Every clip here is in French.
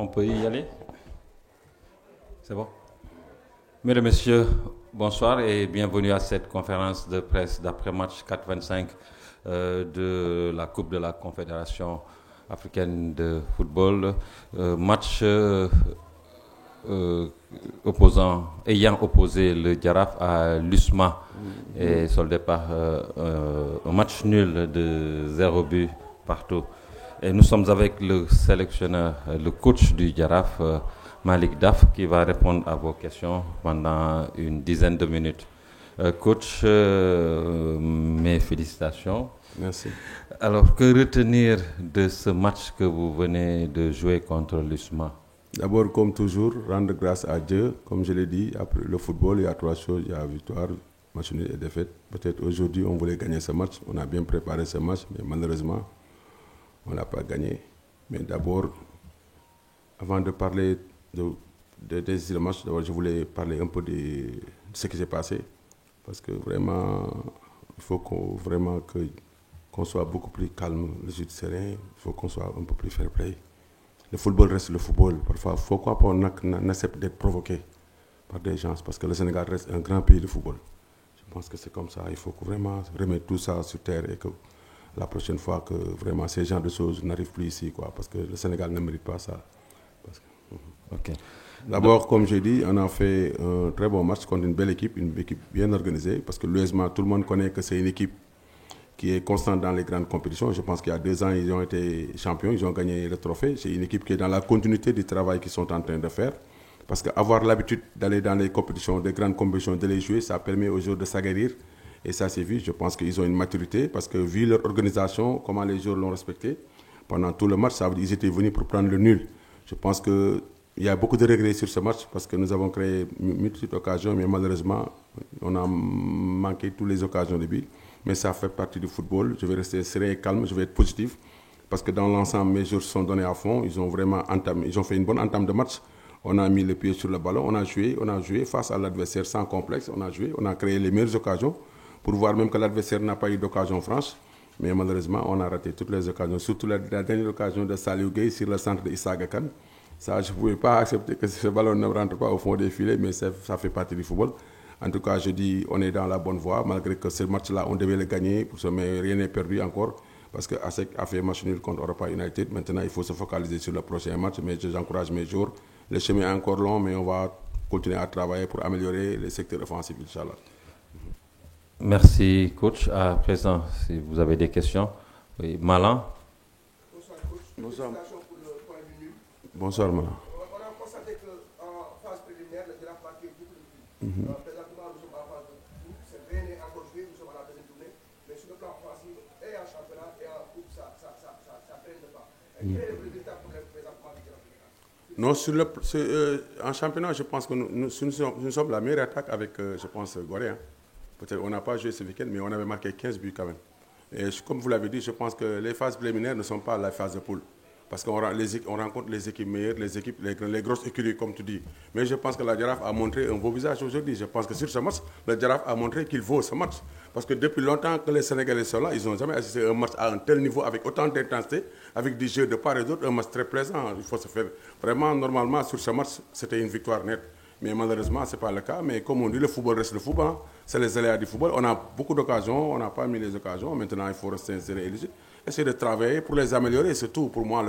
peut y aller? C'est bon? Mesdames, Messieurs, bonsoir et bienvenue à cette conférence de presse d'après-match 4-25 de la Coupe de la Confédération africaine de football. Match ayant opposé le Jaraaf à l'USMA et soldé par un match nul de 0 but partout. Et nous sommes avec le sélectionneur, le coach du Jaraaf, Malick Daf, qui va répondre à vos questions pendant une dizaine de minutes. Coach, mes félicitations. Merci. Alors, que retenir de ce match que vous venez de jouer contre l'USMA? D'abord, comme toujours, rendre grâce à Dieu. Comme je l'ai dit, après le football, il y a trois choses. Il y a victoire, match nul et défaite. Peut-être aujourd'hui, on voulait gagner ce match. On a bien préparé ce match, mais malheureusement, on n'a pas gagné. Mais d'abord, avant de parler des matchs, d'abord, je voulais parler un peu de ce qui s'est passé. Parce que vraiment, il faut qu'on soit beaucoup plus calme, le jeu de serein. Il faut qu'on soit un peu plus fair play. Le football reste le football. Parfois, pourquoi pas on accepte d'être provoqué par des gens? Parce que le Sénégal reste un grand pays de football. Je pense que c'est comme ça. Il faut vraiment remettre tout ça sur terre et que la prochaine fois que vraiment ces genres de choses n'arrivent plus ici, quoi, parce que le Sénégal ne mérite pas ça. Okay. D'abord, comme j'ai dit, on a fait un très bon match contre une belle équipe, une équipe bien organisée, parce que l'USMA, tout le monde connaît que c'est une équipe qui est constante dans les grandes compétitions. Je pense qu'il y a 2 ans, ils ont été champions, ils ont gagné le trophée. C'est une équipe qui est dans la continuité du travail qu'ils sont en train de faire. Parce qu'avoir l'habitude d'aller dans les compétitions, des grandes compétitions, de les jouer, ça permet aux joueurs de s'aguerrir. Et ça s'est vu. Je pense qu'ils ont une maturité parce que vu leur organisation, comment les joueurs l'ont respecté, pendant tout le match, ça veut dire qu'ils étaient venus pour prendre le nul. Je pense qu'il y a beaucoup de regrets sur ce match parce que nous avons créé multiples occasions, mais malheureusement, on a manqué toutes les occasions de but. Mais ça fait partie du football. Je vais rester serein et calme, je vais être positif. Parce que dans l'ensemble, mes joueurs se sont donnés à fond. Ils ont vraiment ils ont fait une bonne entame de match. On a mis le pied sur le ballon, on a joué face à l'adversaire sans complexe. On a joué, on a créé les meilleures occasions pour voir même que l'adversaire n'a pas eu d'occasion franche. Mais malheureusement, on a raté toutes les occasions. Surtout la dernière occasion de Saliou Gueye sur le centre de Issa Gakane. Ça, je ne pouvais pas accepter que ce ballon ne rentre pas au fond des filets, mais ça fait partie du football. En tout cas, je dis on est dans la bonne voie, malgré que ce match-là, on devait le gagner, mais rien n'est perdu encore, parce que ASEC a fait match nul contre Europa United. Maintenant, il faut se focaliser sur le prochain match, mais j'encourage mes joueurs. Le chemin est encore long, mais on va continuer à travailler pour améliorer les secteurs offensifs, Inch'Allah. Merci, coach. À présent, si vous avez des questions. Oui, Malan. Bonsoir, coach. Bonsoir. Félicitations pour le point du nul. Bonsoir, Malan. On a constaté qu'en phase préliminaire, le Jaraaf a marqué beaucoup de buts. Présentement, nous sommes en phase de groupe. C'est rien n'est encore joué. Nous sommes à la deuxième journée. Mais sur le plan offensif, et en championnat et en coupe, ça traîne pas. Quel est le résultat pour le présentement du Jaraaf? Non, en championnat, je pense que nous sommes la meilleure attaque avec, je pense, Gorée. Hein. Peut-être on n'a pas joué ce week-end, mais on avait marqué 15 buts quand même. Et comme vous l'avez dit, je pense que les phases préliminaires ne sont pas la phase de poule. Parce qu'on rencontre les équipes meilleures, les grosses écuries, comme tu dis. Mais je pense que la Jaraaf a montré un beau visage aujourd'hui. Je pense que sur ce match, le Jaraaf a montré qu'il vaut ce match. Parce que depuis longtemps que les Sénégalais sont là, ils n'ont jamais assisté à un match à un tel niveau, avec autant d'intensité, avec des jeux de part et d'autre, un match très plaisant. Il faut se faire. Vraiment, normalement, sur ce match, c'était une victoire nette. Mais malheureusement, ce n'est pas le cas. Mais comme on dit, le football reste le football. C'est les aléas du football. On a beaucoup d'occasions, on n'a pas mis les occasions. Maintenant, il faut rester inséré et legit. Essayer de travailler pour les améliorer. C'est tout. Pour moi,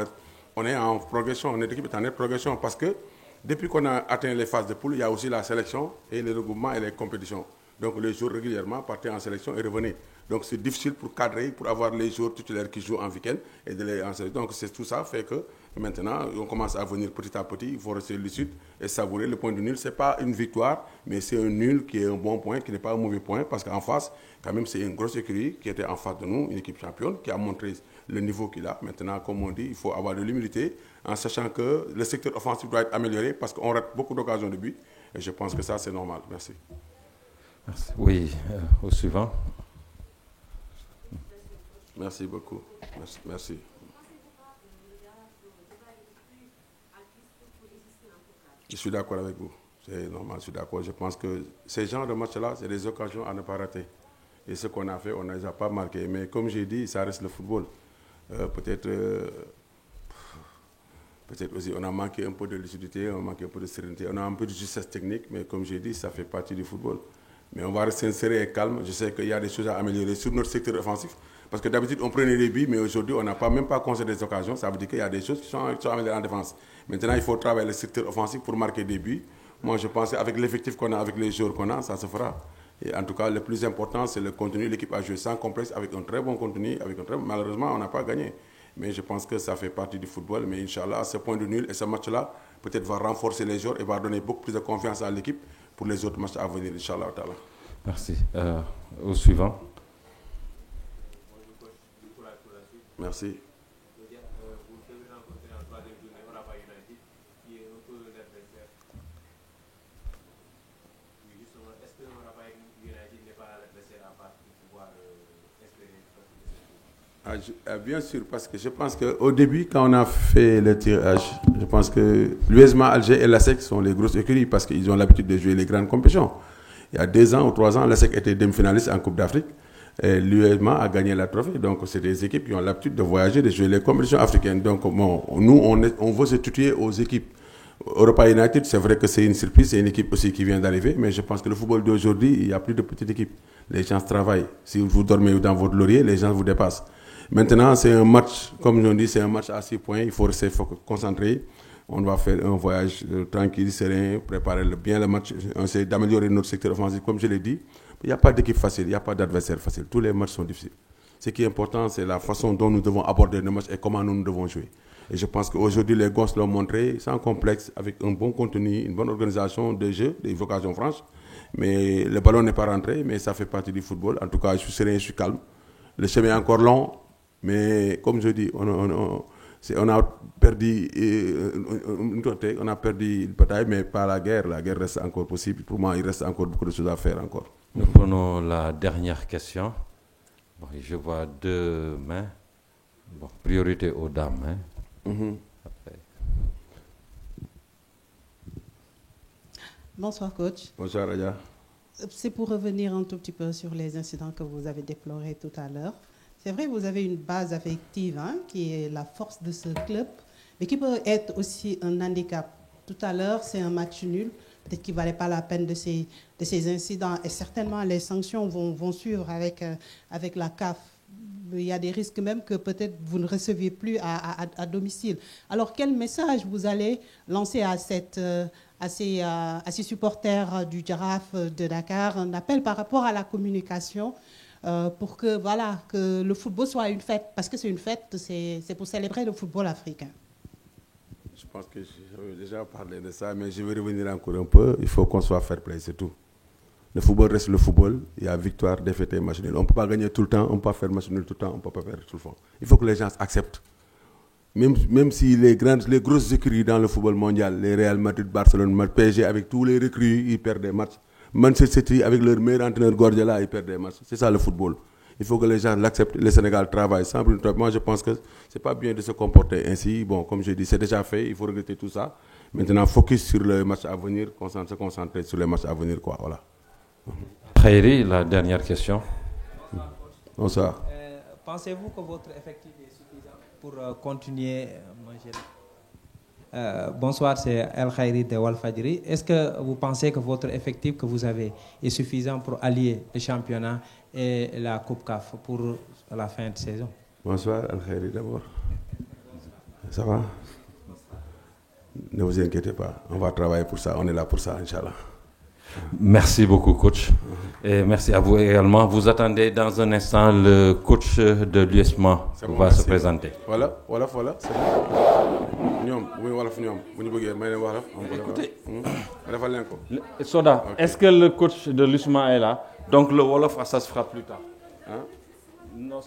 on est en progression. Notre équipe est en nette progression. Parce que depuis qu'on a atteint les phases de poule, il y a aussi la sélection et les regroupements et les compétitions. Donc les joueurs régulièrement partaient en sélection et revenaient. Donc c'est difficile pour cadrer, pour avoir les joueurs titulaires qui jouent en week-end et de les en sélection. Donc c'est tout ça fait que maintenant on commence à venir petit à petit. Il faut rester lucide et savourer le point du nul. Ce n'est pas une victoire, mais c'est un nul qui est un bon point, qui n'est pas un mauvais point. Parce qu'en face, quand même, c'est une grosse écurie qui était en face de nous, une équipe championne, qui a montré le niveau qu'il a. Maintenant, comme on dit, il faut avoir de l'humilité en sachant que le secteur offensif doit être amélioré parce qu'on rate beaucoup d'occasions de but. Et je pense que ça, c'est normal. Merci. Merci. Oui, au suivant. Merci beaucoup. Merci. Je suis d'accord avec vous. C'est normal, je suis d'accord. Je pense que ces genres de matchs-là, c'est des occasions à ne pas rater. Et ce qu'on a fait, on ne les a pas marqués. Mais comme j'ai dit, ça reste le football. Peut-être Peut-être aussi on a manqué un peu de lucidité, on a manqué un peu de sérénité, on a un peu de justesse technique, mais comme j'ai dit, ça fait partie du football. Mais on va rester sérieux et calme. Je sais qu'il y a des choses à améliorer sur notre secteur offensif. Parce que d'habitude, on prenait des buts, mais aujourd'hui, on n'a même pas concédé des occasions. Ça veut dire qu'il y a des choses qui sont améliorées en défense. Maintenant, il faut travailler le secteur offensif pour marquer des buts. Moi, je pense qu'avec l'effectif qu'on a, avec les joueurs qu'on a, ça se fera. Et en tout cas, le plus important, c'est le contenu. L'équipe a joué sans complexe, avec un très bon contenu. Malheureusement, on n'a pas gagné. Mais je pense que ça fait partie du football. Mais Inch'Allah, ce point de nul et ce match-là, peut-être va renforcer les joueurs et va donner beaucoup plus de confiance à l'équipe pour les autres matchs à venir, Inch'Allah. Merci. Au suivant. Merci. Bien sûr, parce que je pense qu'au début, quand on a fait le tirage, je pense que l'USMA, Alger et l'ASEC sont les grosses écuries parce qu'ils ont l'habitude de jouer les grandes compétitions. Il y a 2 ans ou 3 ans, l'ASEC était demi-finaliste en Coupe d'Afrique. L'USMA a gagné la trophée. Donc, c'est des équipes qui ont l'habitude de voyager, de jouer les compétitions africaines. Donc, bon, nous, on veut se tuer aux équipes. Europa United, c'est vrai que c'est une surprise, c'est une équipe aussi qui vient d'arriver, mais je pense que le football d'aujourd'hui, il n'y a plus de petites équipes. Les gens travaillent. Si vous dormez dans votre laurier, les gens vous dépassent. Maintenant, c'est un match, comme on dit, c'est un match à 6 points. Il faut rester concentré. On va faire un voyage tranquille, serein, préparer bien le match. On essaie d'améliorer notre secteur offensif, comme je l'ai dit. Il n'y a pas d'équipe facile, il n'y a pas d'adversaire facile. Tous les matchs sont difficiles. Ce qui est important, c'est la façon dont nous devons aborder nos matchs et comment nous devons jouer. Et je pense qu'aujourd'hui, les gosses l'ont montré sans complexe, avec un bon contenu, une bonne organisation de jeu, des vocations franches. Mais le ballon n'est pas rentré, mais ça fait partie du football. En tout cas, je suis serein, je suis calme. Le chemin est encore long. Mais comme je dis, on a perdu une bataille, mais pas la guerre. La guerre reste encore possible. Pour moi, il reste encore beaucoup de choses à faire encore. Nous prenons la dernière question. Bon, je vois 2 mains. Bon, priorité aux dames. Après. Bonsoir coach. Bonsoir Raja. C'est pour revenir un tout petit peu sur les incidents que vous avez déplorés tout à l'heure. C'est vrai, vous avez une base affective qui est la force de ce club, mais qui peut être aussi un handicap. Tout à l'heure, c'est un match nul. Peut-être qu'il ne valait pas la peine de ces incidents. Et certainement, les sanctions vont suivre avec la CAF. Il y a des risques même que peut-être vous ne receviez plus à domicile. Alors, quel message vous allez lancer à ces supporters du Jaraaf de Dakar? Un appel par rapport à la communication pour que le football soit une fête, parce que c'est une fête, c'est pour célébrer le football africain. Je pense que j'avais déjà parlé de ça, mais je vais revenir encore un peu. Il faut qu'on soit fair play, c'est tout. Le football reste le football. Il y a victoire, défaite et match nul. On ne peut pas gagner tout le temps, on ne peut pas faire match nul tout le temps, on ne peut pas faire tout le temps. Il faut que les gens acceptent. Même si les grosses écuries dans le football mondial, les Real Madrid, Barcelone, PSG, avec tous les recrues, ils perdent des matchs. Manchester City, avec leur meilleur entraîneur Guardiola, ils perdent des matchs. C'est ça le football. Il faut que les gens l'acceptent. Le Sénégal travaille sans plus. Moi, je pense que ce n'est pas bien de se comporter ainsi. Bon, comme je dis, c'est déjà fait. Il faut regretter tout ça. Maintenant, focus sur le match à venir, se concentrer sur les matchs à venir. Voilà. Khairi, la dernière question. Bonsoir. Pensez-vous que votre effectif est suffisant pour continuer bonsoir, c'est El Khairi de Walfadjri. Est-ce que vous pensez que votre effectif que vous avez est suffisant pour allier le championnat et la Coupe CAF pour la fin de saison? Bonsoir, El Khairi d'abord. Ça va? Ne vous inquiétez pas, on va travailler pour ça, on est là pour ça, Inch'Allah. Merci beaucoup, coach. Et merci à vous également. Vous attendez dans un instant le coach de l'USMA qui va se présenter. Voilà. C'est bon. Écoutez, Soda, est-ce que le coach de l'USMA est là? Donc le Wolof, ça se fera plus tard. Hein? Non.